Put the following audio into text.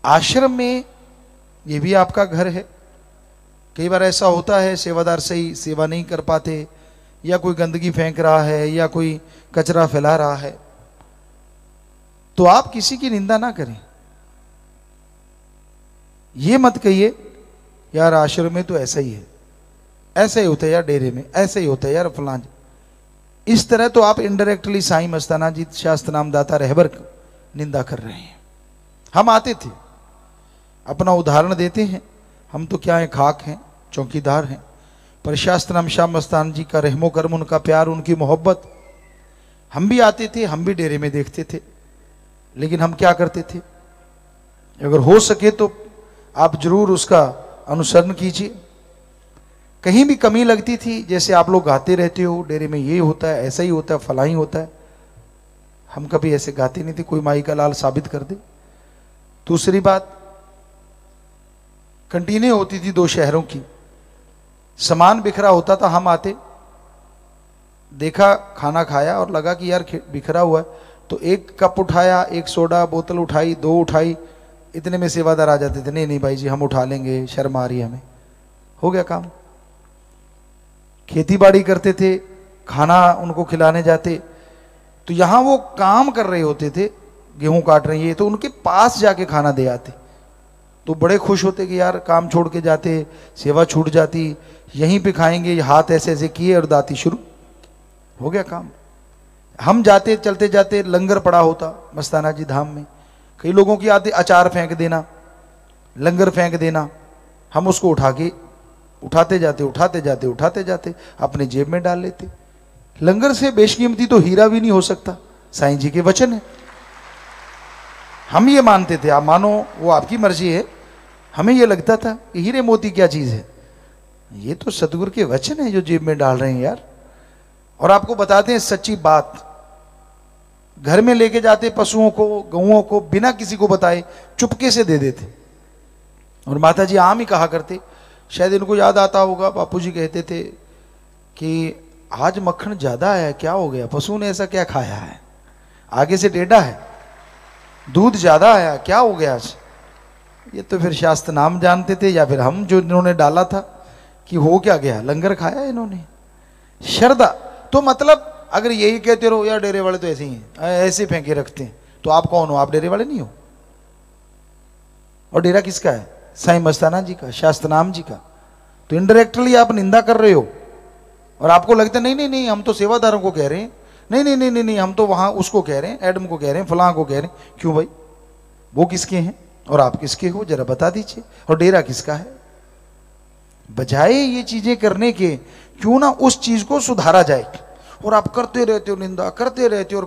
आश्रम में ये भी आपका घर है। कई बार ऐसा होता है सेवादार सही सेवा नहीं कर पाते, या कोई गंदगी फेंक रहा है, या कोई कचरा फैला रहा है, तो आप किसी की निंदा ना करें। ये मत कहिए यार आश्रम में तो ऐसा ही है, ऐसा ही होता है यार, डेरे में ऐसा ही होता है यार फलां। इस तरह तो आप इनडायरेक्टली साईं मस्ताना जी शास्त्र नामदाता रहबर निंदा कर रहे हैं। हम आते थे, अपना उदाहरण देते हैं, हम तो क्या है, खाक हैं, चौकीदार हैं, पर शास्त्र नाम शाह मस्तान जी का रहमो करम, उनका प्यार, उनकी मोहब्बत, हम भी आते थे, हम भी डेरे में देखते थे। लेकिन हम क्या करते थे, अगर हो सके तो आप जरूर उसका अनुसरण कीजिए। कहीं भी कमी लगती थी, जैसे आप लोग गाते रहते हो डेरे में ये होता है, ऐसा ही होता है, फला ही होता है, हम कभी ऐसे गाते नहीं थे, कोई माई का लाल साबित कर दे। दूसरी बात, कंटिन्यू होती थी 2 शहरों की, सामान बिखरा होता था, हम आते, देखा, खाना खाया और लगा कि यार बिखरा हुआ है, तो 1 कप उठाया, 1 सोडा बोतल उठाई, 2 उठाई, इतने में सेवादार आ जाते थे, नहीं नहीं भाई जी हम उठा लेंगे, शर्म आ रही है हमें, हो गया काम। खेती बाड़ी करते थे, खाना उनको खिलाने जाते, तो यहां वो काम कर रहे होते थे, गेहूं काट रहे हैं, तो उनके पास जाके खाना दे आते, तो बड़े खुश होते कि यार काम छोड़ के जाते, सेवा छूट जाती, यहीं पे खाएंगे, हाथ ऐसे ऐसे किए और दाती शुरू, हो गया काम। हम जाते, चलते जाते, लंगर पड़ा होता मस्ताना जी धाम में, कई लोगों की आदत अचार फेंक देना, लंगर फेंक देना, हम उसको उठा के उठाते जाते अपने जेब में डाल लेते। लंगर से बेशकीमती तो हीरा भी नहीं हो सकता, साईं जी के वचन है, हम ये मानते थे, आप मानो वो आपकी मर्जी है, हमें ये लगता था कि हीरे मोती क्या चीज है, ये तो सतगुरु के वचन है जो जेब में डाल रहे हैं यार। और आपको बताते हैं सच्ची बात, घर में लेके जाते पशुओं को, गऊओं को, बिना किसी को बताए चुपके से दे देते। और माता जी आम ही कहा करते, शायद इनको याद आता होगा, बापूजी कहते थे कि आज मक्खन ज्यादा आया, क्या हो गया, पशु ने ऐसा क्या खाया है, आगे से टेढ़ा है, दूध ज्यादा आया, क्या हो गया आज। ये तो फिर शास्त्र नाम जानते थे, या फिर हम जो इन्होंने डाला था कि हो क्या गया, लंगर खाया इन्होंने। श्रद्धा तो मतलब अगर यही कहते रहो यार डेरे वाले तो ऐसे ही हैं, ऐसे फेंके रखते हैं, तो आप कौन हो, आप डेरे वाले नहीं हो। और डेरा किसका है, साईं मस्ताना जी का, शास्त्र नाम जी का, तो इनडायरेक्टली आप निंदा कर रहे हो। और आपको लगता है नहीं नहीं नहीं हम तो सेवादारों को कह रहे हैं, नहीं नहीं नहीं नहीं नहीं हम तो वहां उसको कह रहे हैं, एडम को कह रहे हैं, फलां को कह रहे हैं। क्यों भाई, वो किसके हैं और आप किसके हो, जरा बता दीजिए। और डेरा किसका है। बजाय ये चीजें करने के क्यों ना उस चीज को सुधारा जाए। और आप करते रहते हो निंदा, करते रहते हो और